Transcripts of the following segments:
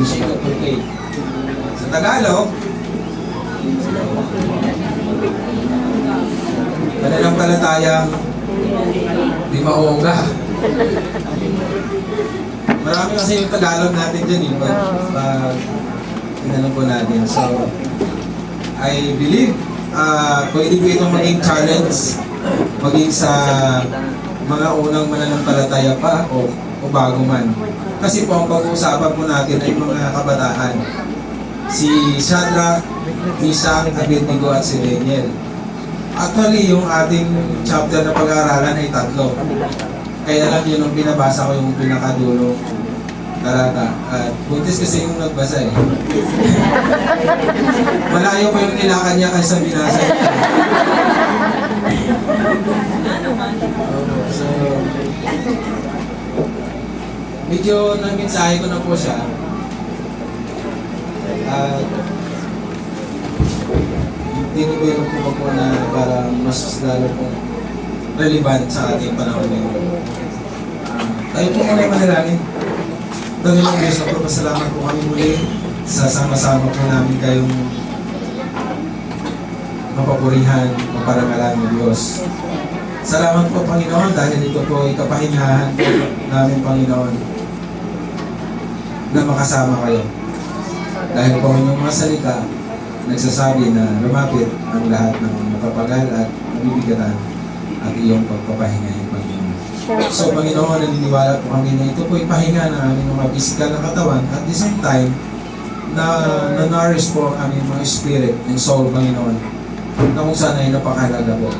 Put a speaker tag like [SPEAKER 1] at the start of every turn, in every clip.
[SPEAKER 1] Shake of Faith. Sa Tagalog, pananampalatayang di mauuga. Marami kasi yung Tagalog natin dyan eh, pag tinanong po natin. So, I believe, pwede po itong maging challenge, maging sa mga unang mananampalataya pa o bago man. Kasi po ang pag-uusapan po natin ay mga kabataan. Si Shadrach, Meshach, Abednego at si Daniel. Actually, yung ating chapter na pag-aaralan ay 3. Kaya lang yun ang binabasa ko yung pinakadulo talata. At buntis kasi yung nagbasa eh. Malayo pa yung nilakad niya kaysa binasa niya. So, medyo nag-mensahe ko na po siya. At dinibiro ko po na para mas lalo po relevant sa ating panahon ngayon. Tayo po muna manalangin. Panginoong Diyos, napapasalamat po kami muli sa sama-sama po namin kayong mapapurihan, maparangalan ng Diyos. Salamat po, Panginoon, dahil ito po ay kapahingahan po namin, Panginoon, na makasama kayo. Dahil po inyong mga salita, nagsasabi na lumapit ang lahat ng mapapagal at mabibigatan at iyong pagpapahingahin, Panginoon. So, Panginoon, naniniwala po kami na ito po ipahinga ng aming mga physical na katawan at the same time na na-nourish po ang aming mga spirit and soul, Panginoon, na kung saan ay napakahalaga po.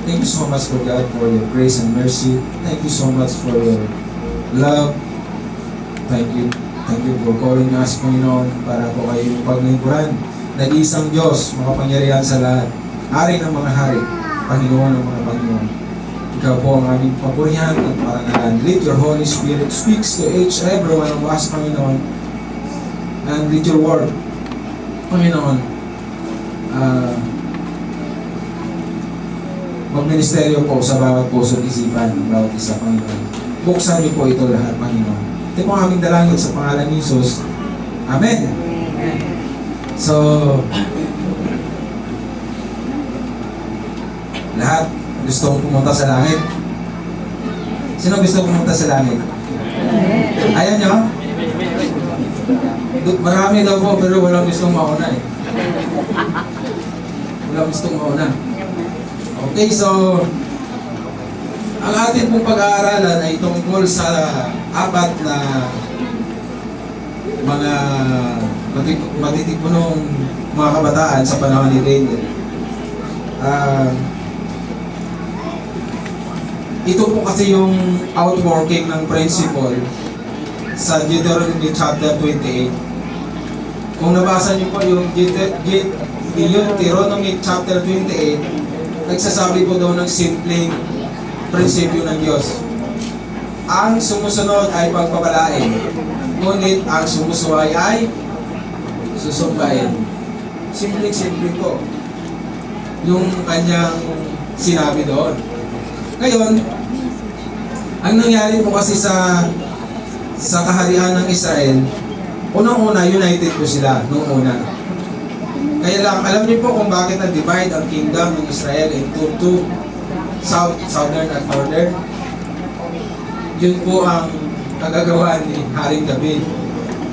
[SPEAKER 1] Thank you so much for God for your grace and mercy. Thank you so much for your love. Thank you. Thank you for calling us, Panginoon, para po kayo paglingkuran. Nag-iisang Diyos, makapangyarihan sa lahat. Hari ng mga hari, Panginoon ng mga Panginoon. Ikaw po ang aming papurihan at parangalan. Let your Holy Spirit speaks to each every one of us, Panginoon. And let your word, Panginoon, magministeryo po sa bawat puso at isipan ng bawat isa, Panginoon. Buksan niyo po ito lahat, Panginoon. Ito po ang aming dalangin sa pangalan ni Jesus. Amen. So, lahat gusto pumunta sa langit. Sino gusto pumunta sa langit? Ayan nyo? Marami daw po, pero walang gustong mauna eh. Walang gustong mauna. Okay, so ang ating pong pag-aaralan ay tungkol sa 4 na mga matitipunong mga kabataan sa panahon ni Daniel. Ito po kasi yung outworking ng principle sa Deuteronomy chapter 28. Kung nabasa niyo po yung Deuteronomy chapter 28, nagsasabi po daw ng simpleng prinsipyo ng Diyos. Ang sumusunod ay pagpapalain, ngunit ang sumusuway ay susumbahin. Simple po yung kanyang sinabi doon. Ngayon, ang nangyari po kasi sa kaharian ng Israel, unang-una, united po sila noong una. Kaya lang, alam niyo po kung bakit na-divide ang kingdom ng Israel into 2, southern at northern. Yun po ang kagagawa ni Haring David.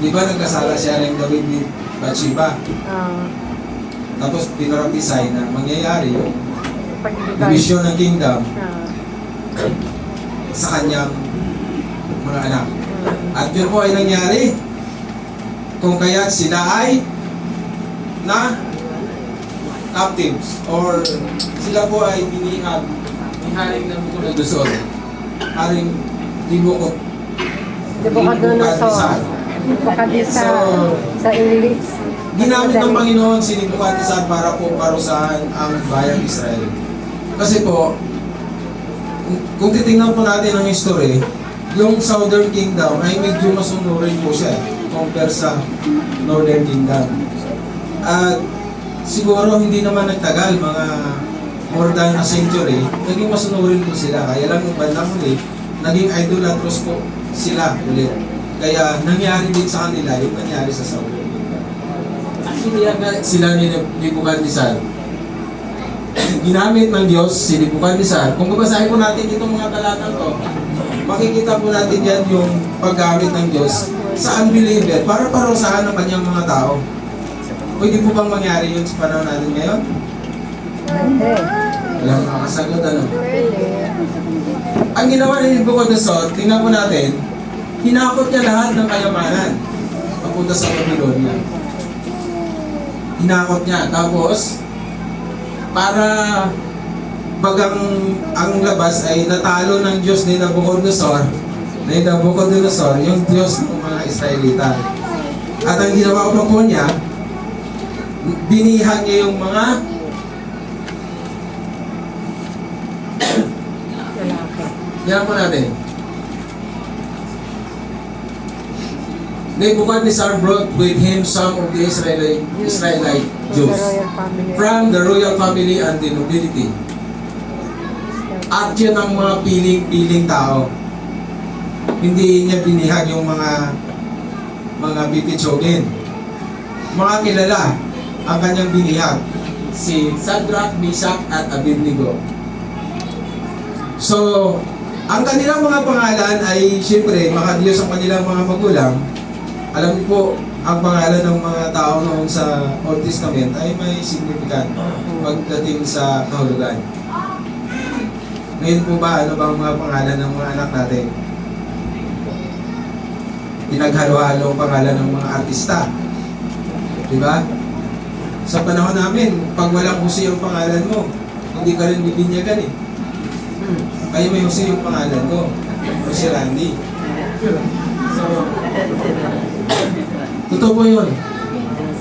[SPEAKER 1] Di ba nagkasala si Haring David ni Bathsheba? Tapos pinrophesy na mangyayari yung division ng kingdom sa kanyang mga anak. At yun po ay nangyari kung kaya sila ay na captives or sila po ay binihag ni Haring Nabucodonosor. Haring Nebukadnezar.
[SPEAKER 2] Sa English.
[SPEAKER 1] Ginamit ng Panginoon si Nebukadnezar para po parusahan ang bayang Israel. Kasi po, kung titingnan po natin ang history, yung Southern Kingdom ay medyo masunurin po siya compare sa Northern Kingdom. At siguro hindi naman nagtagal, mga more than a century, naging masunurin po sila. Kaya lang yung bandang huli, naging idolatrous po sila ulit. Kaya nangyari din sa kanila yung nangyari sa Saul. Iniyaga sila ni Nebuchadnezzar. Ginamit ng Diyos si Nebuchadnezzar. Kung babasahin po natin itong mga talatang to, makikita po natin yan yung paggamit ng Diyos sa unbeliever para parusahan ng kanyang mga tao. Pwede po bang mangyari yun sa panahon natin ngayon? Walang makasagot, ano? Ang ginawa ni Nebuchadnezzar, tingnan po natin, hinakot niya lahat ng kayamanan papunta sa Babylonia. Hinakot niya. Tapos, para bagang ang labas ay natalo ng Diyos ni Nabucodonosor, yung Diyos ng mga Israelita. At ang ginawa pa po niya, binihag niya yung mga yan po natin. Nebuchadnezzar brought with him some of the Israelite Jews from the royal family and the nobility. At yun ang mga piling tao. Hindi niya binihag yung mga bibitsogin. Mga kilala ang kanyang binihag. Si Shadrach, Meshach, at Abednego. So, ang kanilang mga pangalan ay siyempre makadiyos ang kanilang mga magulang. Alam niyo po, ang pangalan ng mga tao noon sa Old Testament ay may significant pagdating sa kahulugan. Ngayon po ba, ano bang mga pangalan ng mga anak natin? Pinaghalo-halo ang pangalan ng mga artista. Diba? Sa panahon namin, pag walang Jose yung pangalan mo, hindi ka rin bibinyagan eh. Kaya may Jose yung pangalan ko. Jose Randy. So, totoo po yun.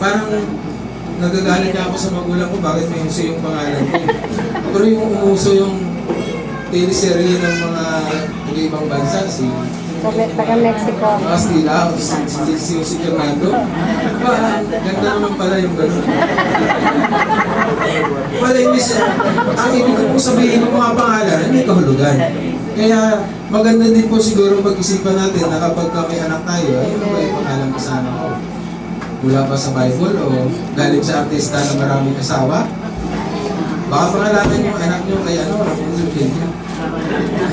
[SPEAKER 1] Parang nagagalit niya ako sa magulang ko bakit may Jose yung pangalan ko. Pero yung umuso yung teleserye ng mga ibang bansa,
[SPEAKER 2] taga Mexico.
[SPEAKER 1] Kastila, si Jose Fernando. Ganda naman pala yung gano'n. Pala ang ibig ko sabihin ng mga pangalan, may kahulugan. Kaya maganda din po siguro pag-isipan natin na kapag may anak tayo, ay ano ba yung pangalan ko sa anak ko? Mula ba sa Bible o galing sa artista na maraming asawa? Baka pangalanan yung anak nyo kay ano, Rapunzel Kenya.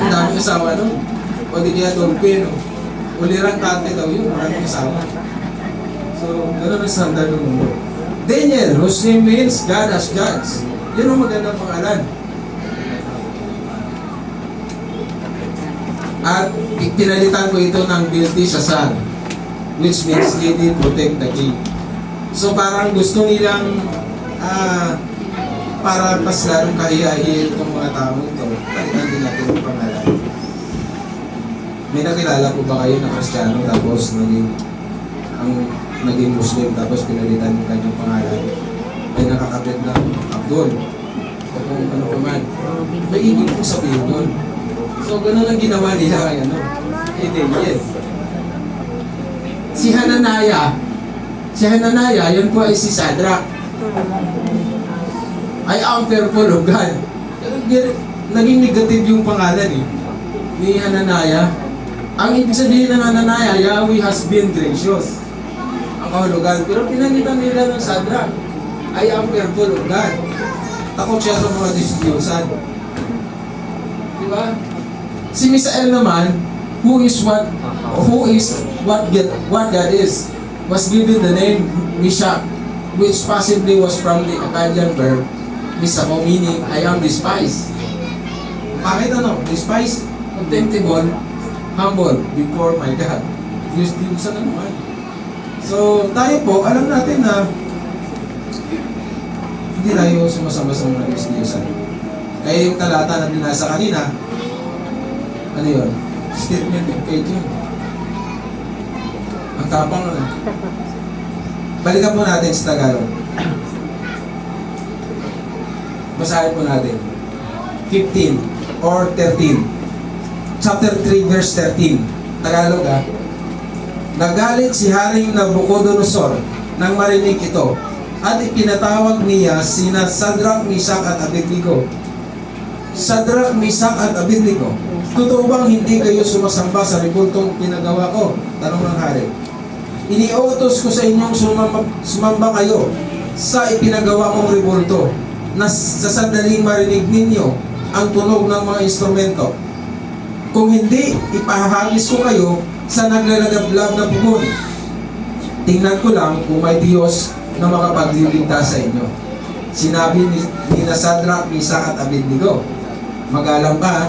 [SPEAKER 1] Ang daming asawa nun. O di kaya Dolphin, o Lirang Tate daw yun, maraming asawa. So, gano'n ang standard ng mundo. Daniel, whose name means God as judge. Yun ang magandang pangalan. At pinalitan ko ito ng Belteshazzar, which means he did protect the king. So parang gusto nilang para mas larong kahiyahiya itong mga tao ito, palitan din natin ang pangalan. May nakilala po ba kayo na Kristiyano tapos naging Muslim tapos pinalitan yung kanyang pangalan? May nakakapit na Abdul o kung ano pa man. May ibig pong sabihin yun. So, gano'n ang ginawa nila kay Daniel. Si Hananaya, yun po ay si Shadrach. Ay ang fearful of God. Naging negative yung pangalan ni Hananaya. Ang ibig sabihin ng Hananaya, Yahweh has been gracious. Ang kahulugan. Pero pinanitan nila ng Shadrach. I am fearful of God. Takot siya sa mga Diyos-Diyosan. Diba? Si Misael naman, who is what God is, was given the name Meshach, which possibly was from the Akkadian verb Misako, meaning I am despised. Bakit ano? Despised, contemptible, humble before my God. Diyos-Diyosan na naman. So, tayo po, alam natin na hindi tayo sumasama sa mga Diyos-Diyosan. Kaya yung talata na binasa kanina, ano yun? Statement of faith yun. Ang tapang na. Balikan po natin sa Tagalog. Basahin po natin. 15 or 13. Chapter 3 verse 13. Tagalog ha. Nagalit si Haring Nabucodonosor nang marinig ito at ipinatawag niya sina Shadrach, Meshach at Abednego. Shadrach, Meshach at Abednego, totoo bang hindi kayo sumasamba sa rebultong pinagawa ko? Tanong ng hari. Iniutos ko sa inyong sumamba kayo sa ipinagawa kong rebulto na sa sandaling marinig ninyo ang tunog ng mga instrumento. Kung hindi, ipahahagis ko kayo sa naglalagablab na pugon. Tingnan ko lang kung may Diyos na makapagliligtas sa inyo. Sinabi ni Shadrach, Meshach at Abednego, magalang ka,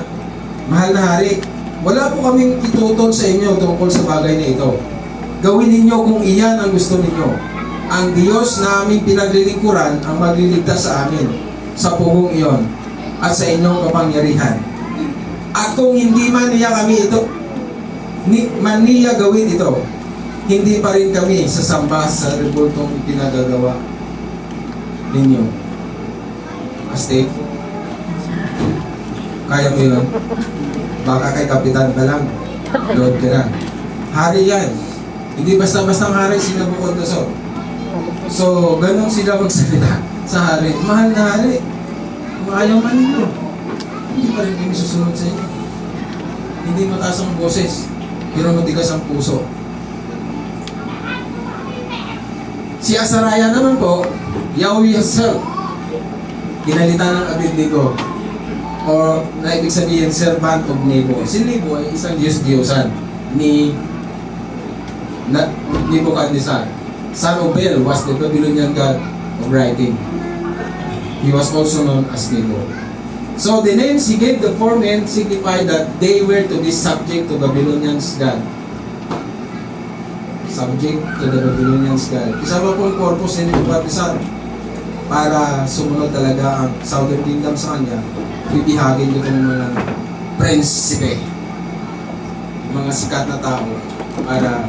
[SPEAKER 1] mahal na hari, wala po kaming itutol sa inyo tungkol sa bagay na ito. Gawin ninyo kung iyan ang gusto ninyo. Ang Diyos na aming pinaglilingkuran ang magliligtas sa amin sa pugong iyon at sa inyong kapangyarihan. At kung hindi man niya kami ito, man niya gawin ito, hindi pa rin kami sasamba sa rebultong pinagagawa ninyo. Aste, kaya mo yun? Baka kay kapitan ka lang, load ka na. Hari yan. Hindi basta-basta hari si Nabucodonosor. So, ganun sila magsalita sa hari. Mahal na hari, kung ayaw man ninyo, hindi pa rin kami susunod sa inyo. Hindi mataas ang boses, pero matigas ang puso. Si Azariah naman po, Yahweh himself, kinalita ng Abednego, or na ibig sabihin, servant of Nebo. Si Nebo ay isang Diyos-Diyosan ni Nebuchadnezzar. Son of Bel was the Babylonian god of writing. He was also known as Nebo. So the names he gave the four men signify that they were to be subject to Babylonians' god. Subject to the Babylonians' god. Isa pa pong purpose ni Nebuchadnezzar para sumunod talaga ang Southern Kingdom sa kanya. Bibihagin ko ng mga prinsipe, mga sikat na tao, para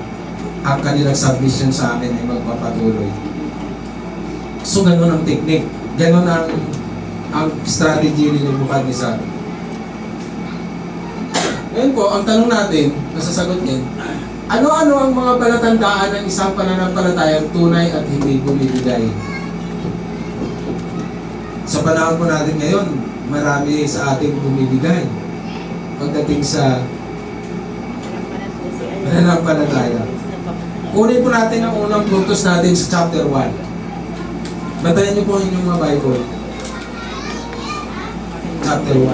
[SPEAKER 1] ang kanilang submission sa amin ay magpapatuloy. So ganun ang technique, ganun ang strategy ni Nebuchadnezzar. Ngayon po, ang tanong natin, nasasagot din, ano-ano ang mga palatandaan ng isang pananampalatayang tunay at hindi bumibigay? Sa panahon po natin ngayon, marami sa ating bumibigay pagdating sa pananampalataya. Kunin po natin ang unang puntos natin sa chapter 1. Batayan niyo po ang inyong mga Bible. Chapter 1.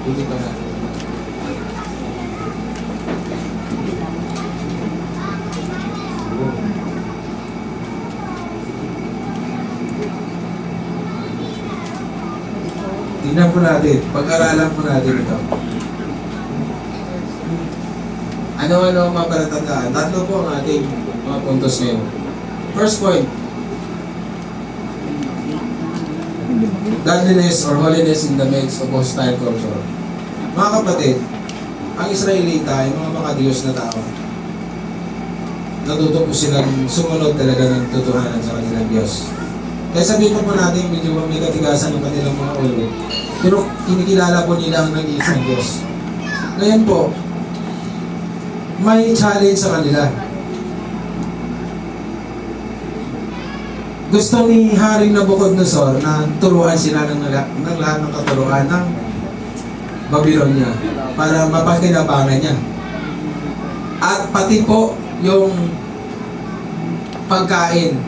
[SPEAKER 1] Hindi pa natin. Tingnan po natin, pag-aralan po natin ito. Ano-ano ang mga palatandaan? Tatlo po ang ating mga puntos ngayon. First point, godliness or holiness in the midst of hostile culture. Mga kapatid, ang Israelita ay mga makadiyos na tao. Natuto po silang sumunod talaga ng tutuhanan sa kanilang Diyos. Kaya sabihin po natin, medyo may katigasan ng kanilang mga ulo. Pero kinikilala po nila ang nag-iisang Diyos. Ngayon po, may challenge sa kanila. Gusto ni Haring Nabucodonosor na turuan sila ng lahat ng katuruan ng Babylonia para mapakinabangan niya. At pati po yung pagkain,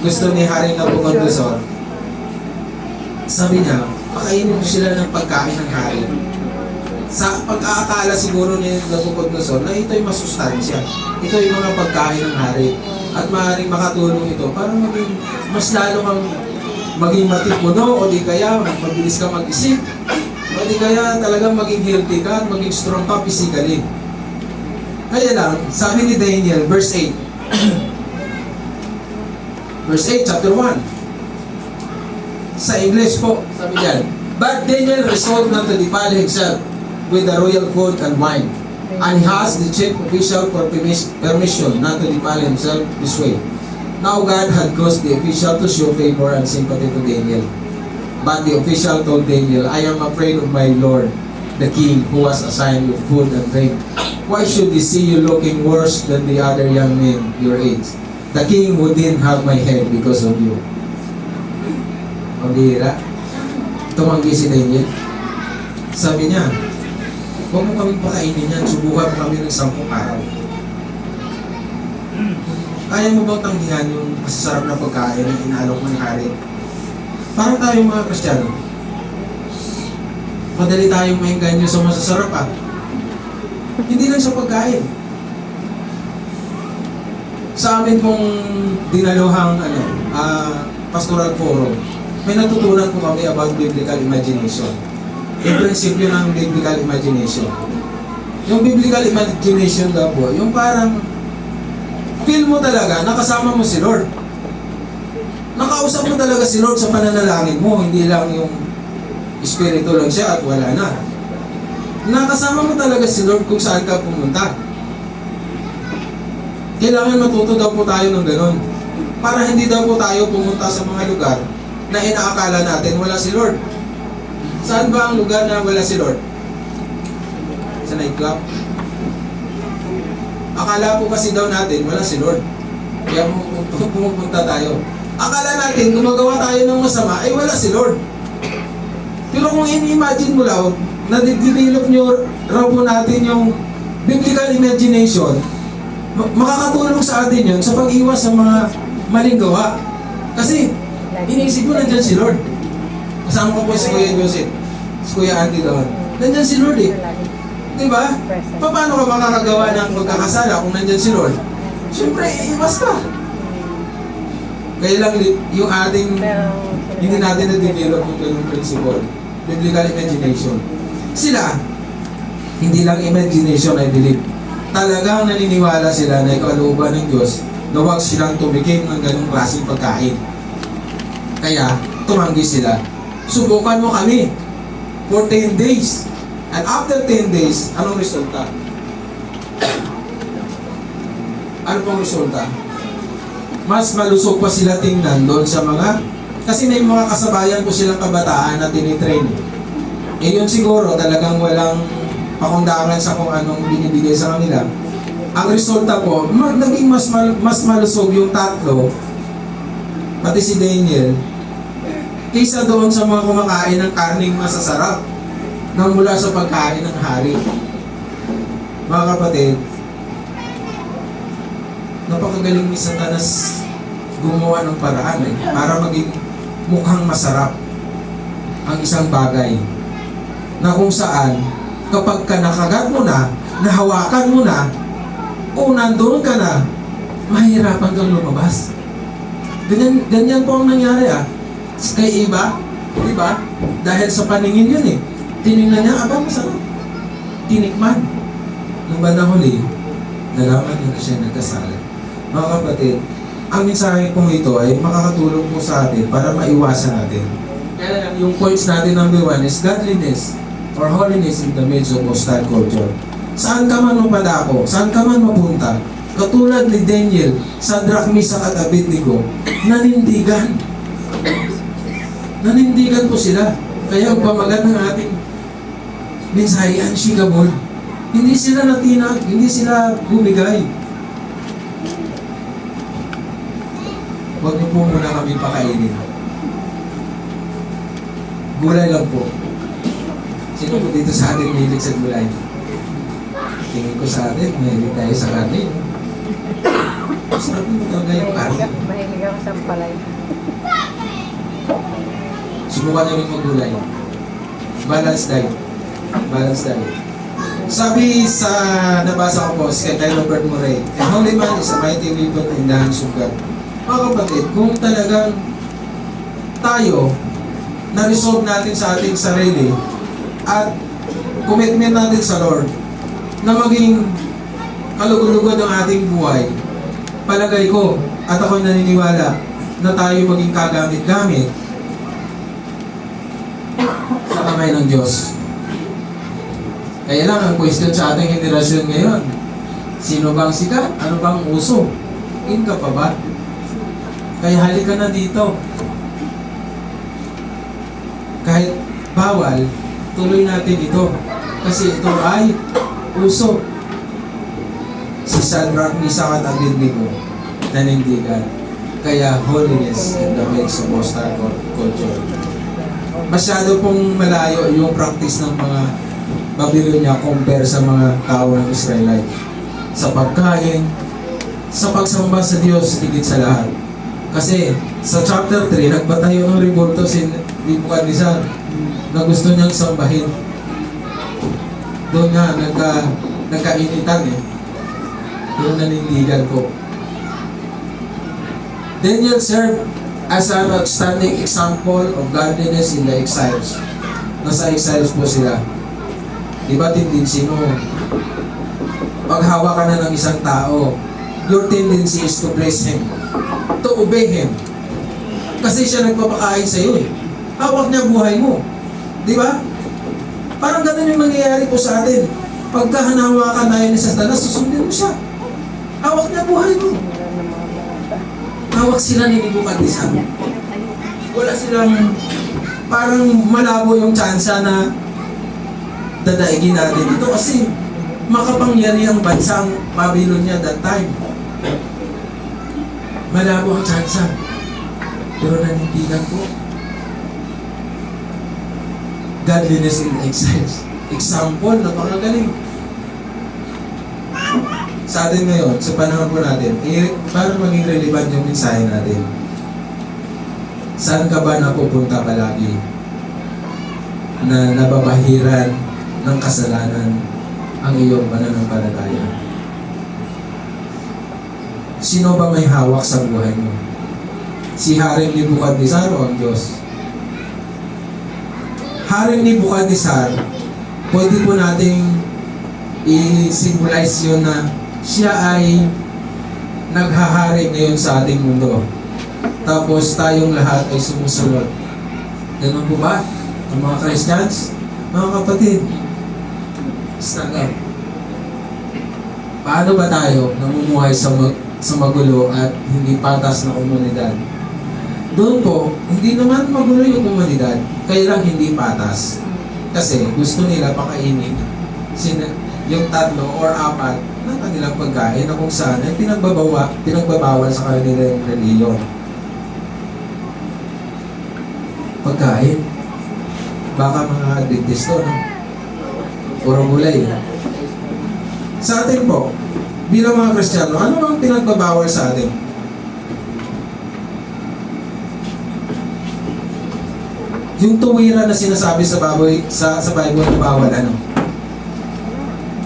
[SPEAKER 1] gusto ni Haring Nabucodonosor, sabi niya, pakainin mo sila ng pagkain ng hari. Sa pag-aakala siguro ni Nabucodonosor na ito'y masustansya. Ito'y mga pagkain ng hari. At maaaring makatulong ito para maging mas lalo kang maging matipuno o di kaya mabilis ka mag-isip o di kaya talagang maging healthy ka at maging strong ka physically. Kaya lang, sabi ni Daniel, verse 8. Verse 8, chapter 1. Sa English po, sabi niyan, but Daniel resolved not to defile himself with the royal food and wine, and he asked the chief official for permission not to defile himself this way. Now God had caused the official to show favor and sympathy to Daniel. But the official told Daniel, I am afraid of my lord, the king, who was assigned with food and drink. Why should he see you looking worse than the other young men your age? The king wouldn't have my head because of you. Ang bihira. tumanggi si Daniel. Sabi niya, huwag mo kaming pakainin yan, subukan mo kami ng 10 araw. Kaya mo bang tanggihan yung masasarap na pagkain na inaalok ng hari? Parang tayong mga Kristiyano. Madali tayong maingganyo sa masasarap Hindi lang sa pagkain. Sa amin pong dinaluhang pastoral forum, may natutunan po kami about biblical imagination. Yung prinsipyo ng biblical imagination. Yung biblical imagination daw po, yung parang feel mo talaga, nakasama mo si Lord. Nakausap mo talaga si Lord sa pananalangin mo, hindi lang yung espiritu lang siya at wala na. Nakasama mo talaga si Lord kung saan ka pumunta. Kailangan matuto daw po tayo ng ganun. Para hindi daw po tayo pumunta sa mga lugar na inaakala natin wala si Lord. Saan ba ang lugar na wala si Lord? Sa nightclub? Akala po kasi daw natin wala si Lord. Kaya pumupunta tayo. Akala natin gumagawa tayo ng masama ay wala si Lord. Pero kung in-imagine mo lang, na-develop nyo raw po natin yung biblical imagination, makakatulong sa atin yun sa pag-iwas sa mga maling gawa. Kasi, iniisip mo nandyan si Lord. Kasama ko po si Kuya Joseph, si Kuya Andy doon. Nandyan si Lord Diba? Paano ka makakagawa ng pagkakasala kung nandyan si Lord? Siyempre, iiwas ka. Kaya lang yung ating, hindi natin na-develop yung ganyung principle. Biblical imagination. Sila, hindi lang imagination, I believe. Talagang naniniwala sila na ikalooban ng Diyos na huwag silang tumikim ng ganung klaseng pagkain. Kaya, tumanggi sila. Subukan mo kami for 10 days. And after 10 days, anong resulta? Ano pong resulta? Mas malusog pa sila tingnan doon sa mga, kasi may mga kasabayan po silang kabataan na tinitrain. Yun siguro talagang walang pakundangan sa kung anong binibigay sa kanila. Ang resulta po, naging mas malusog yung tatlo, pati si Daniel, kaysa doon sa mga kumakain ng karning masasarap na mula sa pagkain ng hari. Mga kapatid, napakagaling ni Satanas gumawa ng paraan para maging mukhang masarap ang isang bagay na kung saan kapag ka nakagat mo na, nahawakan mo na, o nandun ka na, mahirapan kang lumabas. Ganyan po ang nangyari kay iba, di ba? Dahil sa paningin yun tinignan niya, masarap. Tinikman. Nung bandang huli, nalaman niya na siya nagkasala. Mga kapatid, ang mensahe pong ito ay makakatulong po sa atin para maiwasan natin. Kaya yung points natin number 1 is godliness or holiness in the midst of hostile culture. Saan ka man mapadako, saan ka man mapunta, katulad ni Daniel, Shadrach, Meshach at Abednego, nanindigan. Nanindigan po sila. Kaya ang pamagat ng ating mensahe, unshakable. Hindi sila natinag, hindi sila bumigay. Huwag niyo po muna kami pakainin. Gulay lang po. Sino po dito sa atin mahilig sa gulay? Tingin ko sa atin, mahilig tayo sa karne. Sarap mo talaga yung karne.
[SPEAKER 2] Mahilig ako sa palay.
[SPEAKER 1] Subukan niyo rin maggulay. Balanced diet. Balanced diet. Sabi sa nabasa ko po kay Robert Murray, "A holy man is a mighty weapon in the hands of God." Mga kapatid, kung talagang tayo na-resolve natin sa ating sarili at commitment natin sa Lord na maging kalugod-lugod ang ating buhay, palagay ko at ako'y naniniwala na tayo maging kagamit-gamit sa kamay ng Diyos. Kaya lang ang question sa ating henerasyon ngayon, sino bang sikat? Ano bang uso? In ka pa ba? Kaya halika na dito. Kahit bawal, tuloy natin ito. Kasi ito ay uso. Si Shadrach, Meshach at Abednego nanindigan. Kaya holiness in the midst of hostile culture. Masyado pong malayo yung practice ng mga Babylonia compare sa mga tao ng Israelite. Sa pagkain, sa pagsamba sa Diyos, higit sa lahat. Kasi sa chapter 3, nagpatayo ng revolto si Nebuchadnezzar na gusto niyang sambahin. Doon nga, nagkainitan eh. Yung nanindigan ko. Daniel served as an outstanding example of godliness in the exiles. Nasa exiles po sila. Di ba tendency mo? Paghawa ka na ng isang tao, your tendency is to praise him, to obey him. Kasi siya nagpapakain sa iyo eh. Hawak niya buhay mo. Di ba? Parang ganun yung nangyayari po sa atin. Pagka hanawakan tayo ni Satanas, susundin mo siya. Hawak niya buhay mo. Hawak sila ni Nebuchadnezzar. Wala silang, parang malabo yung tsansa na dadaigin natin dito kasi makapangyarihang bansa ang Babylonia that time. Malabo ang tsansa. Pero nanindigan ko. Godliness in exiles. Example, napakagaling. Sa atin ngayon, sa panahon po natin, para maging relevant yung mensahe natin. Saan ka ba napupunta palagi na nababahiran ng kasalanan ang iyong pananampalataya? Sino ba may hawak sa buhay mo? Si Haring Nebuchadnezzar o ang Diyos? Haring Nebuchadnezzar, pwede po nating i-symbolize yun na siya ay naghahari ngayon sa ating mundo. Tapos tayong lahat ay sumusunod. Ganun po ba? Ang mga Christians, mga kapatid, stand up. Paano ba tayo namumuhay sa magulo at hindi patas na komunidad? Doon po, hindi naman magulo yung komunidad, kaya lang hindi patas. Kasi gusto nila pakainin yung 3 or 4 ng kanilang pagkain na kung saan ay pinagbabawal sa kanilang reliyon. Pagkain. Baka mga Adventist to, no? Puro gulay. Sa atin po, bilang mga Kristiyano, ano ang pinagbabawal sa atin? Yung tuwiran na sinasabi sa Bible na bawal ano?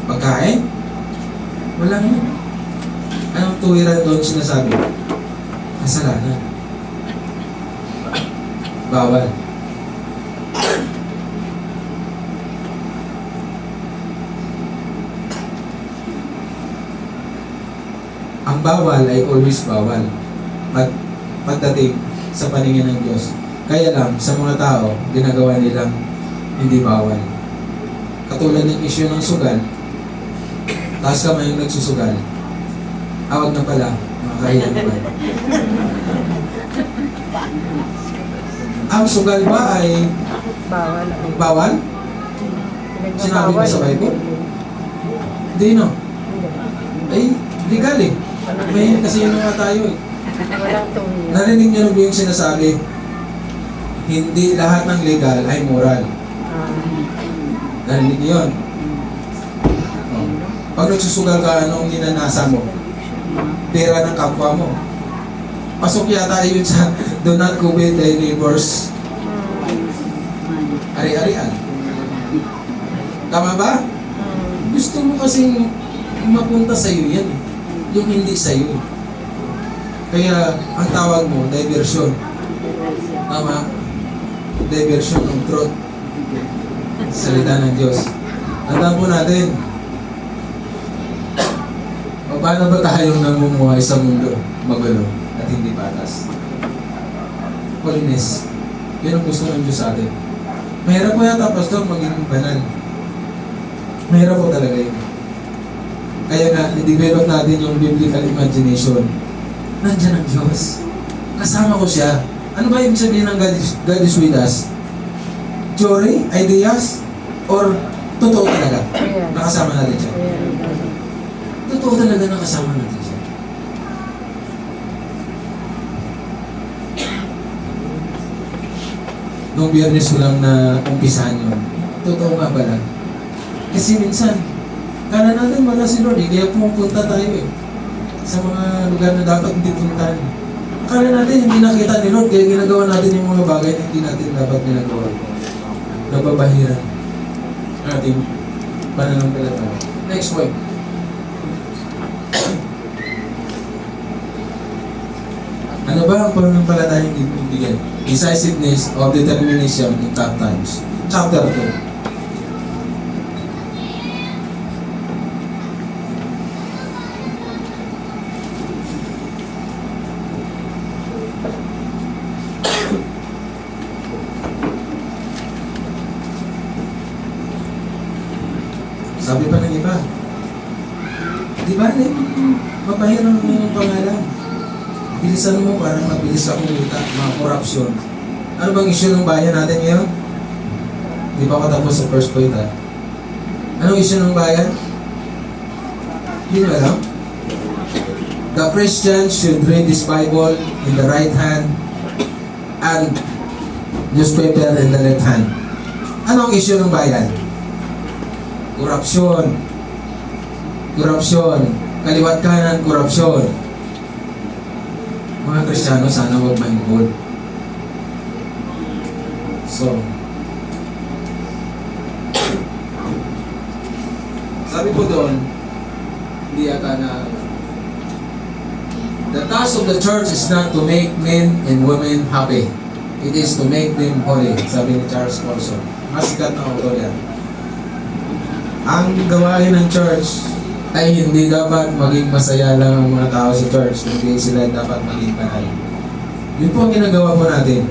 [SPEAKER 1] Pagkain? Wala yun. Anong tuwiran doon sinasabi? Kasalanan. Bawal. Ang bawal ay always bawal. Pagdating sa paningin ng Diyos. Kaya lang, sa mga tao, ginagawa nilang hindi bawal. Katulad ng issue ng sugal, taas kamay yung nagsusugal. Awag na pala, makakahiyan naman. Ang sugal ba ay
[SPEAKER 2] Bawal.
[SPEAKER 1] bawal? Sinabi ba sa Bible? Hindi, no? Ay, legal eh. May kasi yun nga tayo eh.
[SPEAKER 2] Walang tuwiran.
[SPEAKER 1] Narinig niyo na ba yung sinasabi? Hindi lahat ng legal ay moral. Narinig niyo yun? Oh. Pag nagsusugal ka, anong ginanasa mo? Pera ng kapwa mo. Pasok yata yun sa do not covet thy neighbor's ari-arian. Tama ba? Gusto mo kasing mapunta sa iyo yan eh. Yung hindi sa iyo. Kaya ang tawag mo, diversion. Tama? Diversion ng truth. Salita ng Diyos. Tandaan po natin, paano ba tayong namumuhay sa mundo magulo at hindi patas? Holiness. Yan ang gusto ng Diyos sa atin. Mahirap po yata, Pastor, maging banal. Mahirap po talaga yun. Kaya nga, i-develop natin yung biblical imagination. Nandiyan ang Diyos. Kasama ko siya. Ano ba yung sabihin ng God is with us? Theory? Ideas? Or totoo talaga? Nakasama natin siya. Totoo talaga nakasama natin siya. nung Biyernes ko lang na umpisahan yun. Totoo nga pala. Kasi minsan, kala natin wala si Lord eh, kaya pumupunta tayo eh. Sa mga lugar na dapat hindi puntahan. Akala natin hindi nakita ni Lord, kaya ginagawa natin yung mga bagay na hindi natin dapat ginagawa. Nababahiran ating pananampalataya. Next point. Ano ba ang pananampalatayang ibigay? Decisiveness or determination in tough times. Chapter 2. Sabi pa ng iba, di ba, mapahirang yung pangalan. Bilisan mo para mabilis ako kumita, mga korupsyon. Ano bang issue ng bayan natin ngayon? Di ba ako tapos sa first point ha? Anong issue ng bayan? Hindi nyo alam? The Christian should read this Bible in the right hand and newspaper in the left hand. Anong issue ng bayan? Korupsyon. Korupsyon. Kaliwat kanan, korupsyon. Mga Kristiyano, sana huwag ma-involve. So, sabi po doon, hindi ata na, the task of the church is not to make men and women happy. It is to make them holy. Sabi ni Charles Colson. Mas sikat na author yan. Ang gawain ng church ay hindi dapat maging masaya lang ang mga tao sa church, hindi sila dapat maging banal. Yun po ang ginagawa po natin.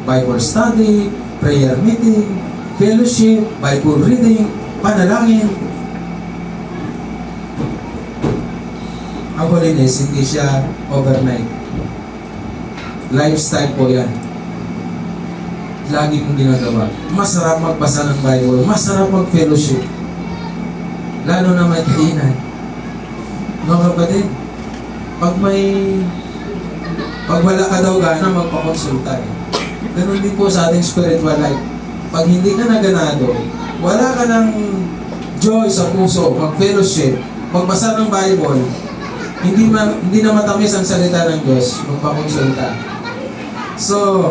[SPEAKER 1] Bible study, prayer meeting, fellowship, Bible reading, panalangin. Ang holiness, hindi siya overnight. Lifestyle po yan. Lagi mong ginagawa. Masarap magbasa ng Bible, masarap mag-fellowship. Lalo na may kainan. Mga kapatid, pag wala ka daw gana, magpakonsulta eh. Ganun din po sa ating spiritual life. Pag hindi ka naganado, wala ka ng joy sa puso, mag-fellowship, magbasa ng Bible, hindi na matamis ang salita ng Diyos, magpakonsulta. So,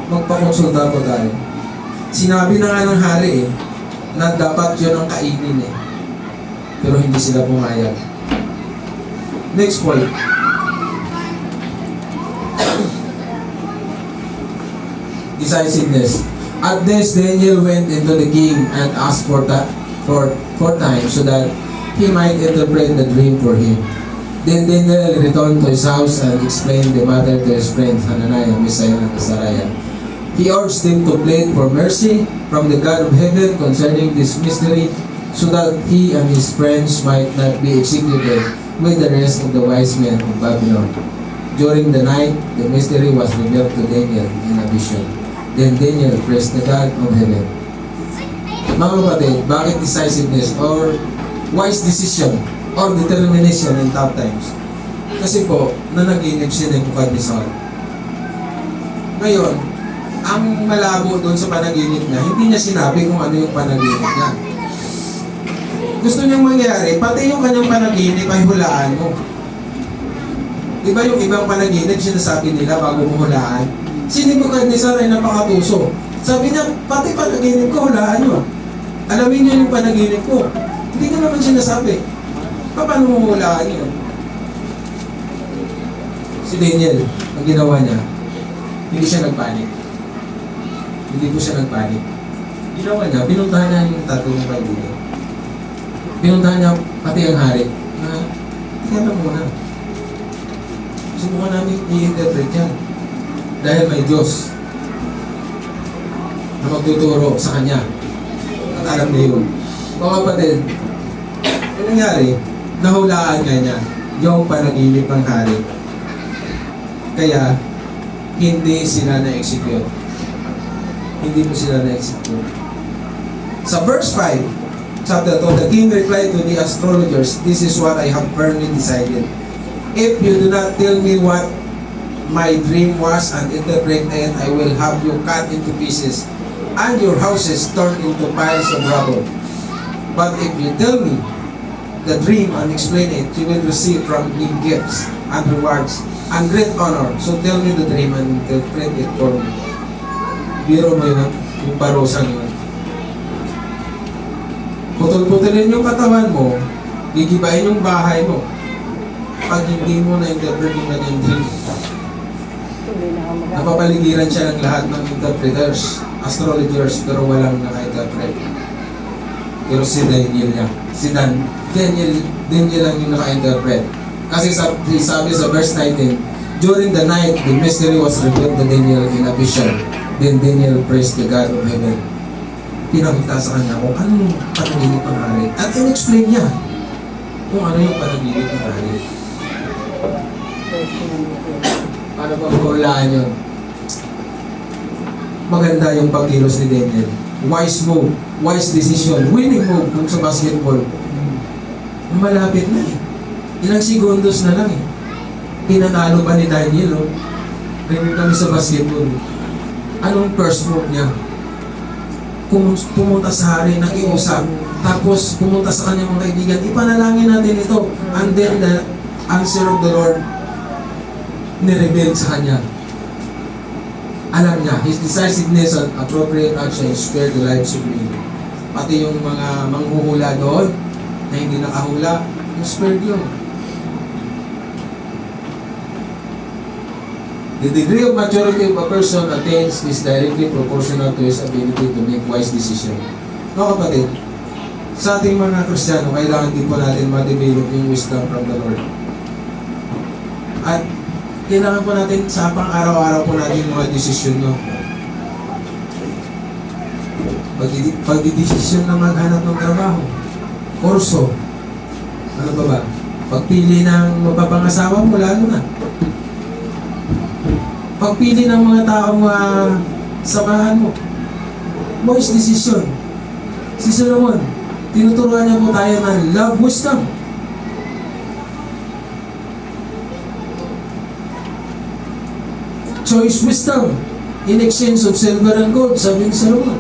[SPEAKER 1] magpakonsulta po tayo. Sinabi na nga ng hari eh, na dapat yun ang kainin eh. Pero hindi sila pumayag. Next point. Decisiveness. At this, Daniel went into the king and asked for time so that he might interpret the dream for him. Then Daniel returned to his house and explained the matter to his friends Hananiah, Mishael, and Azariah. He urged them to plead for mercy from the God of heaven concerning this mystery, so that he and his friends might not be executed with the rest of the wise men of Babylon. During the night, the mystery was revealed to Daniel in a vision. Then Daniel praised the God of heaven. Mga kapatid, bakit decisiveness or wise decision or determination in tough times? Kasi po, nanaginip si Nebuchadnezzar. Ngayon, ang malabo doon sa panaginip niya, hindi niya sinabi kung ano yung panaginip niya. Gusto niyang mangyari, pati yung kanyang panaginip ay hulaan mo. Diba yung ibang panaginip, sinasabi nila bago mo hulaan? Si Nebuchadnezzar ay napakatuso. Sabi niya, pati panaginip ko, hulaan nyo. Alamin niyo yung panaginip ko. Hindi ko naman sinasabi. Paano mo hulaan yun? Si Daniel, ang ginawa niya, hindi siya nagpanik. Hindi po siya nagpanik. Ginawa niya, pinuntahan niya yung tatlong kaibigan. Pinuntahan niya pati ang hari na, tingnan lang muna. Subukan namin i-interpret yan. Dahil may Diyos na magtuturo sa kanya. At alam niya yun. Mga kapatid, ang nangyari, nahulaan nga niya yung panaginip ng hari. Kaya, hindi sila na-execute. Hindi po sila na-execute. Sa verse 5, chapter 2, the king replied to the astrologers, "This is what I have firmly decided. If you do not tell me what my dream was and interpret, and I will have you cut into pieces, and your houses turned into piles of rubble. But if you tell me the dream and explain it, you will receive from me gifts and rewards and great honor. So tell me the dream and interpret it for me. Biro mo yun, yung parusang yun. Putol-putulin yung katawan mo, gigibahin yung bahay mo. Pag hindi mo na-interpret yung kanyang dream.
[SPEAKER 2] Tuloy na ako mag-
[SPEAKER 1] Napapaligiran siya ng lahat ng interpreters, astrologers, pero walang naka-interpret. Pero si Daniel niya. Daniel lang yung naka-interpret. Kasi sabi sa verse 19, during the night, the mystery was revealed to Daniel in a vision. Then Daniel praised the God of heaven. Pinakita sa kanya kung ano yung panaginip ng hari. At in-explain niya kung ano yung panaginip ng hari. Paano ba mahulaan yun? Maganda yung pagkilos ni Daniel. Wise move, wise decision, winning move kung sa basketball. Malapit na eh. Ilang segundos na lang eh. Pinanalo pa ni Daniel, oh. Ganyan kami sa basketball. Anong first move niya? Pumunta sa hari, nakiusap. Tapos pumunta sa kanyang mga kaibigan, ipanalangin natin ito. And then the answer of the Lord nireveal sa kanya. Alam niya, his decisiveness and appropriate action spared the lives of many. Pati yung mga manghuhula doon, na hindi nakahula, spared yun. The degree of maturity of a person attains is directly proportional to his ability to make wise decisions. No, kapatid, sa ating mga Kristiyano, kailangan din po natin ma-develop yung wisdom from the Lord. At kailangan po natin sa pang-araw-araw po natin mga desisyon, no? Pagdidesisyon na maghanap ng trabaho, kurso, ano ba ba? Pagpili ng mapapangasawa mo, lalo na. Pagpili ng mga taong samahan mo, wise decision. Si Solomon, tinuturuan niya po tayo ng love wisdom. Choice wisdom in exchange of silver and gold, sabi ni Solomon.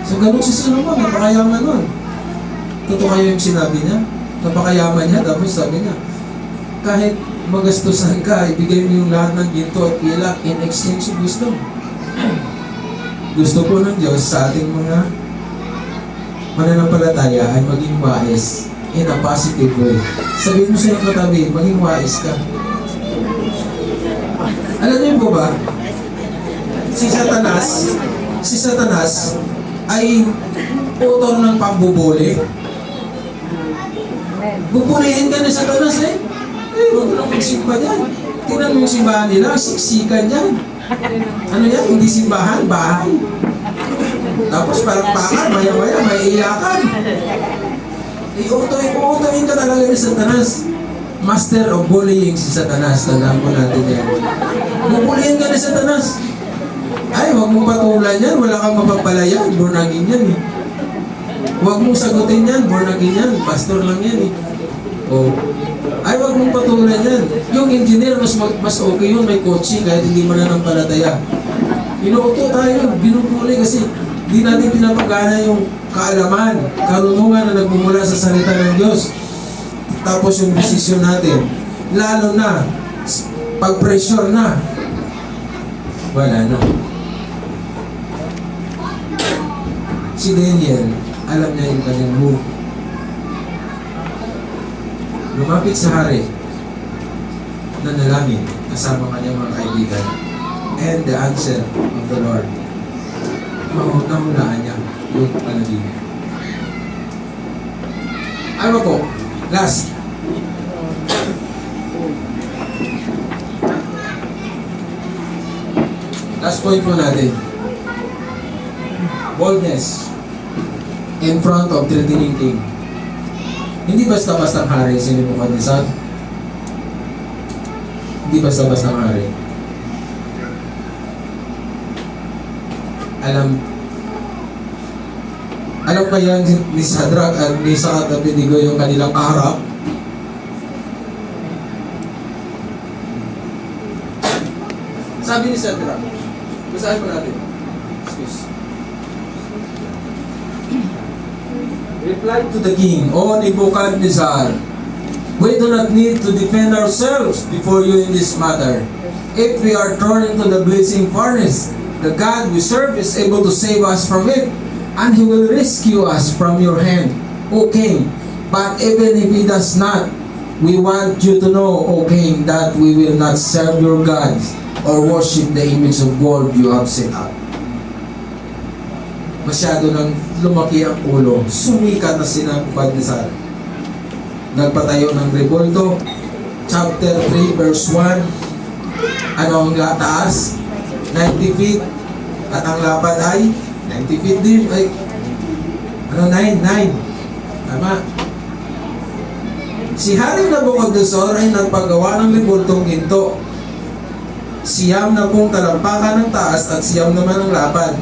[SPEAKER 1] So ganun si Solomon, napakayaman nun. Totoo kayo yung sinabi niya? Napakayaman niya, tapos sabi niya, kahit magastusan ka, ibigay mo yung lahat ng ginto at pilak in exchange of wisdom. Gusto po ng Diyos sa ating mga mananampalataya ay maging wise in a positive way. Sabihin mo sa iyong katabi, maging wise ka. Alam niyo po ba, si Satanas ay author ng pambubuli. Bubulihin ka ni Satanas eh. Huwag mo lang magsimba dyan. Tingnan mo yung simbahan nila, siksikan dyan. Ano yan? Hindi simbahan, bahay. Tapos parang pakar, maya-maya, may iyakan. Uutuin ka talaga ni Satanas. Master of bullying si Satanas. Tandaan po natin yan. Bubulihin ka ni Satanas. Ay, huwag mong patulan yan. Wala kang mapapalayan. Born again yan eh. Huwag mong sagutin yan. Born again yan. Pastor lang yan eh. Oh. Ay, wag mong patulan yan. Yung engineer, mas okay yun, may coaching, kahit hindi mananampalataya. Inuuto tayo, binubuli kasi di natin pinapagana yung kaalaman, karunungan na nagmumula sa salita ng Diyos. Tapos yung desisyon natin, lalo na, pag-pressure na, wala na. Si Daniel, alam niya yung kanyang move. Lumapit sa hari, nanalangin kasama kanyang mga kaibigan, and the answer of the Lord, nahulaan niya yung panaginip. Ano po? Last. Last point po natin. Boldness in front of threatening king. Hindi basta-basta hari si Nebuchadnezzar. Hindi basta-basta hari. Alam kaya ni Shadrach at Meshach at Abednego yung kanilang kaharap? Sabi ni Shadrach, basahin po natin. Excuse. Replied to the king, O Nebuchadnezzar, we do not need to defend ourselves before you in this matter. If we are thrown into the blazing furnace, the God we serve is able to save us from it, and He will rescue us from your hand, O king. But even if He does not, we want you to know, O king, that we will not serve your gods or worship the image of gold you have set up. Masyado nang lumaki ang ulo, sumikat na si Nebuchadnezzar. Nagpatayo ng rebulto, chapter 3 verse 1. Ano ang taas? 90 feet. At ang lapad ay 90 feet din. Ay, ano 9? Tama. Si Haring Nabucodonosor ay nagpagawa ng rebultong ginto. Siyam na pong talampakan ng taas at siyam naman ang lapad.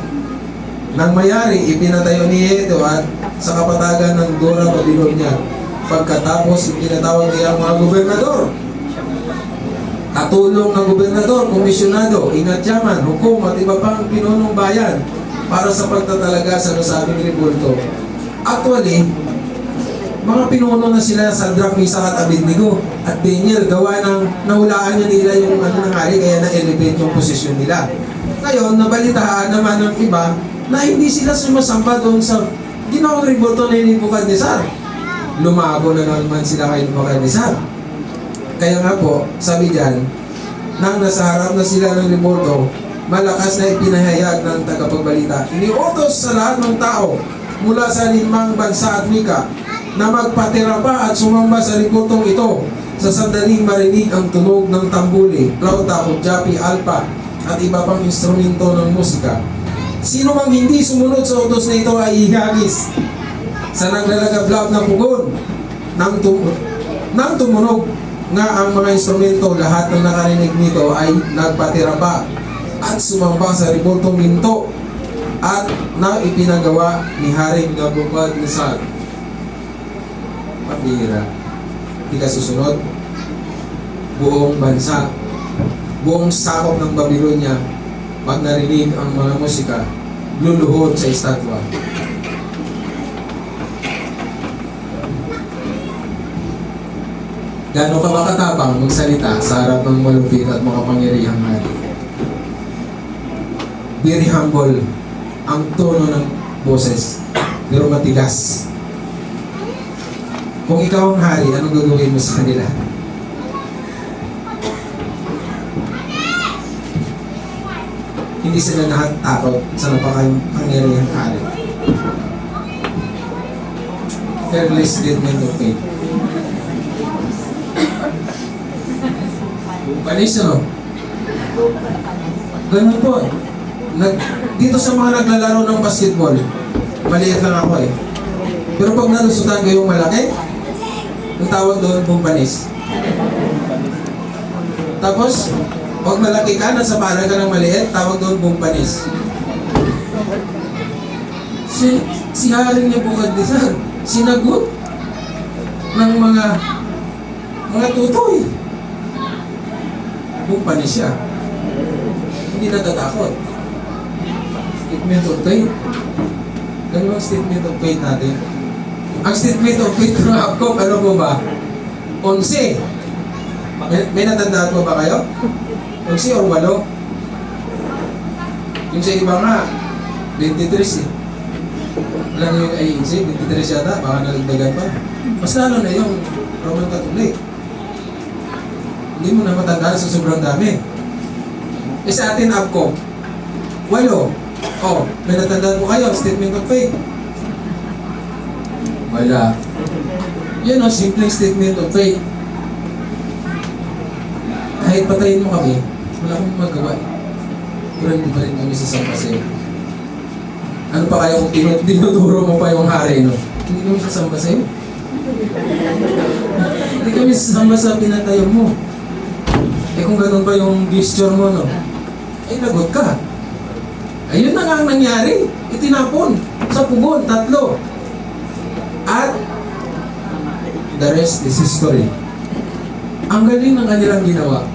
[SPEAKER 1] Nang mayari, ipinatayo ni Edward sa kapatagan ng Dura, Babylonia. Pagkatapos, ipinatawag niya ang mga gobernador. Katulong ng gobernador, komisyonado, ingadyaman, hukom at iba pang pinunong bayan para sa pagtatalaga sa nasabing rebulto. Actually, mga pinuno na sila sa Shadrach, Meshach at Abednego at Daniel, gawa ng nahulaan niya nila yung nangyari, kaya na-elevate yung posisyon nila. Ngayon, nabalitaan naman ng iba na hindi sila sumasamba doon sa ginawang rebulto ni Nebuchadnezzar. Lumago na naman sila kay Nebuchadnezzar. Kaya nga po, sabi diyan, nang nasa harap na sila ng rebulto, malakas na ipinahayag ng tagapagbalita, iniutos sa lahat ng tao mula sa 5 bansa at wika na magpatira pa at sumamba sa rebultong ito sa sandaling marinig ang tunog ng tambuli, flauta, kudyapi, alpa at iba pang instrumento ng musika. Sino mang hindi sumunod sa utos na ito ay ihagis sa naglalagablab na pugon nang tumunog nga ang mga instrumento. Lahat ng nakarinig nito ay nagpatira pa at sumamba sa rebultong ginto at na ipinagawa ni Haring Nabucodonosor. Pabira, di ka susunod. Buong bansa, buong sakop ng Babylonia, pag narinig ang mga musika, luluhod sa estatwa. Gano'n ka ba katapang magsalita sa harap ng malupit at makapangyarihang hari? Very humble ang tono ng boses, pero matigas. Kung ikaw ang hari, anong gagawin mo sa kanila? Hindi sila nakatakot sa napakapangyarihang hari. Careless statement of faith. Panis, ano? Ganun po eh. Dito sa mga naglalaro ng basketball, maliit lang ako eh. Pero pag nalusutan kayong malaki, ang tawag doon, bumpanis. Tapos, pag malaki ka, nasa parang ka ng maliit, tawag doon, bumpanis. Si Haring Nebuchadnezzar, sinagot ng mga tutoy. Bumpanis siya. Hindi natatakot. Statement of faith. Ganun ang statement of faith natin. Ang statement of faith ng Habakkuk, ano po ba? 11. May natandaan po ba kayo? 11 or 8? Yung sa iba nga, 23 eh. Alam niyo yung IEC, 23 yata, baka nalagdagan pa. Mas lalo na yung Roman Catholic. Hindi mo na matandaan sa sobrang dami. Eh sa atin, Habakkuk, 8. Oh, may natandaan po kayo, statement of faith. Wala. Yan o, simple statement of faith. Kahit patayin mo kami, wala kami magawa. Pero hindi pa rin kami sasama sa'yo. Ano pa kaya kung tinuturo mo pa yung hari, no? Hindi kami sasama sa'yo. Hindi kami sasama sa pinatayo mo. Eh kung ganun pa yung gesture mo, no? Ay, lagot ka. Ayun na nga ang nangyari. Itinapon sa pugon, 3. At the rest is history. Ang galing ng kanilang ginawa.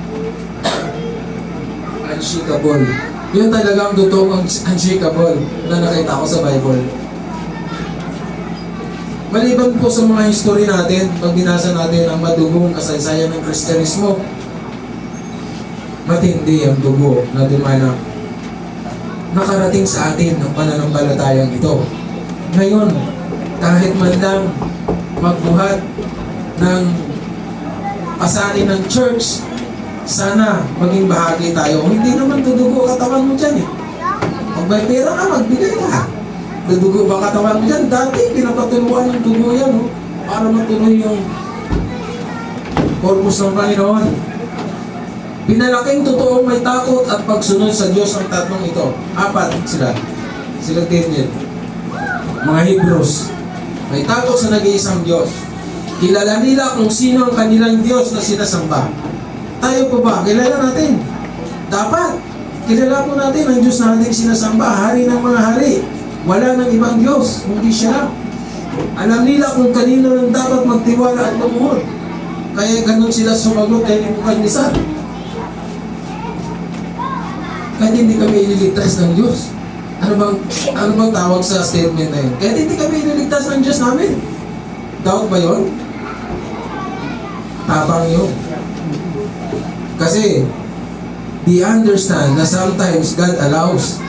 [SPEAKER 1] unshakable. Yun talagang totoong unshakable na nakita ko sa Bible. Maliban po sa mga history natin, pag binasa natin ang madugong kasaysayan ng Kristyanismo, matindi ang dugo na dumanang nakarating sa atin ang pananampalatayang ito. Ngayon, kahit man lang magbuhat ng pasanin ng church, sana maging bahagi tayo. Hindi naman dudugo katawan mo dyan eh. Pag may pera ka, magbigay ka. Dudugo ba katawan mo dyan? Dati, pinapatuluan ng dugo yan, oh, para matuloy yung purpose ng Panginoon. Pinalaking totoong may takot at pagsunod sa Diyos ang tatlong ito. Apat sila. Sila Daniel. Mga Hebrews. May takot sa nag-iisang Diyos. Kilala nila kung sino ang kanilang Diyos na sinasamba. Tayo po ba? Kilala natin. Dapat. Kilala po natin ang Diyos na ating sinasamba. Hari ng mga hari. Wala ng ibang Diyos. Hindi siya lang. Alam nila kung kanino lang dapat magtiwala at lumuhod. Kaya ganun sila sumagot kay Nebukadnezar. Kahit hindi kami ililigtas ng Diyos. Ano bang tawag sa statement na yun? Kahit hindi kami ililigtas ng Diyos namin. Doubt ba yun? Tapang yun. Kasi, they understand na sometimes God allows.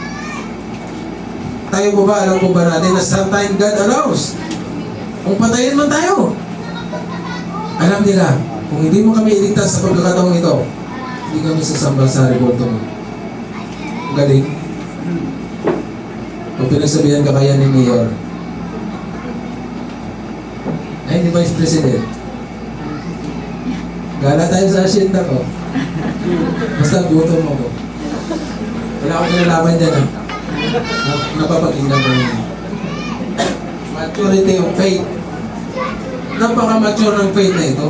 [SPEAKER 1] Tayo po ba, alam po ba natin na sometimes God allows? Kung patayin man tayo. Alam nila, kung hindi mo kami iligtas sa pagkakataong ito, hindi kami sasamba sa revolto mo. Galing. Kung pinagsabihan ka kaya ni Mayor, ay, ni Vice President, gala tayo sa asyenda ko. Basta buto mo ko. Wala akong kinalaman dyan, ha? Napapakinggan ko yun. Maturity of faith. Napaka-mature ng faith na ito.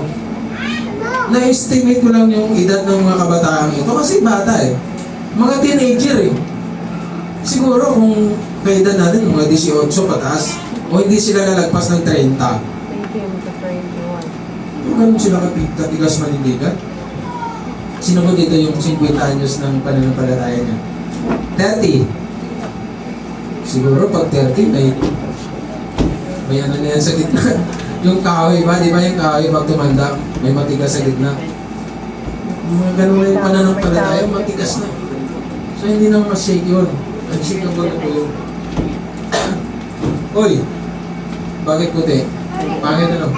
[SPEAKER 1] Na-estimate ko lang yung edad ng mga kabataan ito kasi bata eh. Mga teenager eh. Siguro kung kaedad natin, mga 18 pataas, o hindi sila lalagpas ng 30.
[SPEAKER 2] 20 to 21.
[SPEAKER 1] Ganun sila katigas manindigan. Sino mo dito yung 50 anyos ng pananampalataya niya? 30. Siguro pag 30, may ano na yan sa gitna. Yung kahoy ba? Di ba yung kahoy pag tumanda, may matigas sa gitna? Mga ganun na yung pananampalataya, matigas na. So hindi na mas-shake yun. Unshakable na po yun. Uy! Bakit puti? Bakit ano?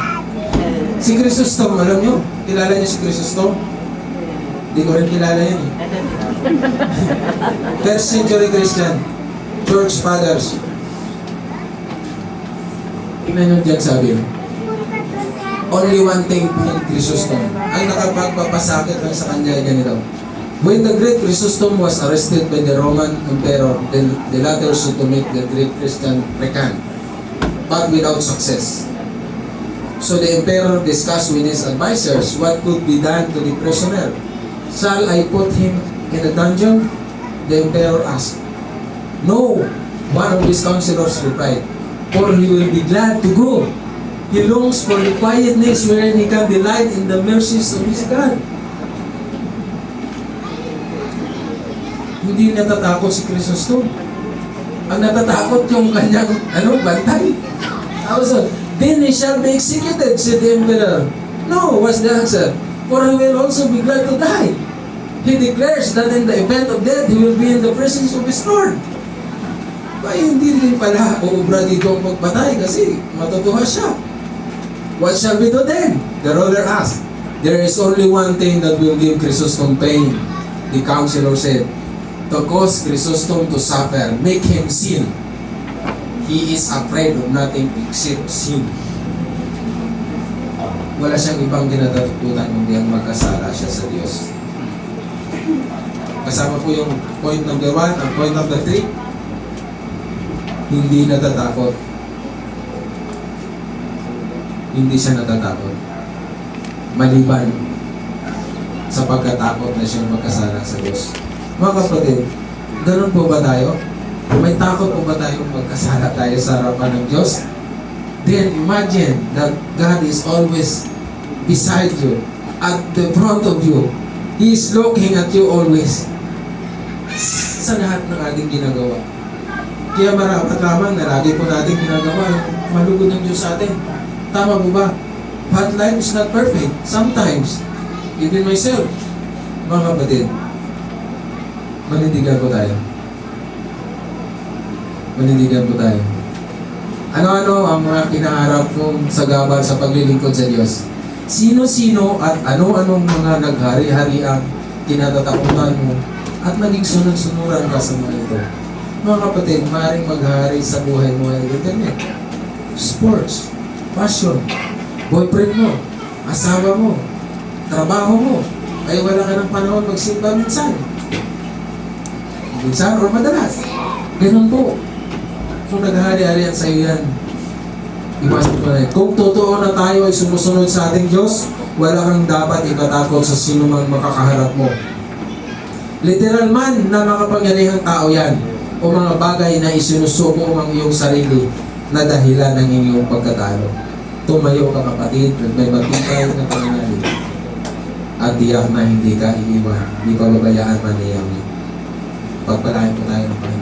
[SPEAKER 1] Si Chrysostom, alam nyo? Kilala niyo si Chrysostom? Hindi ko rin kilala yan eh. First century Christian. Church Fathers. Tingnan nyo dyan sabi. Only one thing po yung Chrysostom. Ang nakapagpapasakit lang sa kanya ay ganito. When the great Chrysostom was arrested by the Roman Emperor, then the latter sought to make the great Christian recant, but without success. So the emperor discussed with his advisors what could be done to the prisoner. Shall I put him in a dungeon? The emperor asked. No, one of his counselors replied, for he will be glad to go. He longs for the quietness wherein he can delight in the mercies of his God. Hindi natatakot si Chrysostom. Ang natatakot yung kanyang bantay. Also, then he shall be executed, said the emperor. No, was the answer. For he will also be glad to die. He declares that in the event of death, he will be in the presence of his Lord. Kaya hindi rin pala uubra dito ang pagpatay kasi matutuwa siya. What shall we do then? The ruler asked. There is only one thing that will give Chrysostom pain. The counselor said, to cause Chrysostom to suffer, make him sin. He is afraid of nothing except sin. Wala siyang ibang kinatatakutan kundi ang magkasala siya sa Diyos. Kasama po yung point number 1 at point number 3. Hindi natatakot. Hindi siya natatakot. Maliban sa pagkatakot na siyang magkasala sa Diyos. Mga kapatid, ganun po ba tayo? May takot po ba tayo magkasala tayo sa harapan ng Diyos? Then imagine that God is always beside you, at the front of you. He is looking at you always. sa lahat ng ating ginagawa. Kaya marapat lamang na lagi po natin ginagawa yung malugod ng Diyos sa atin. Tama po ba? But life is not perfect. Sometimes, even myself, mga kapatid, manindigan po tayo. Manindigan po tayo. Ano-ano ang mga kinaharap mong sagabal sa paglilingkod sa Diyos? Sino-sino at ano-anong mga naghari-hari ang kinatatakutan mo at naging sunod-sunuran ka sa mga ito? Mga kapatid, maaaring maghari sa buhay mo ay internet, sports, passion, boyfriend mo, asawa mo, trabaho mo, ay wala ka ng panahon magsimba minsan. Minsan or madalas. Ganun po. Kung naghahari-harian sa iyo yan, iwasan ko na yan. Kung totoo na tayo ay sumusunod sa ating Diyos, wala kang dapat ikatakot sa sino mang makakaharap mo. Literal man na makapangyarihang tao yan, o mga bagay na isinusuko ang iyong sarili na dahilan ng iyong pagkatalo. Tumayo ka kapatid, at may matibay na pananalig. At tiyak na hindi ka iiwan, hindi pababayaan man ni Yahweh. Pagpalain po tayo ng Panginoon.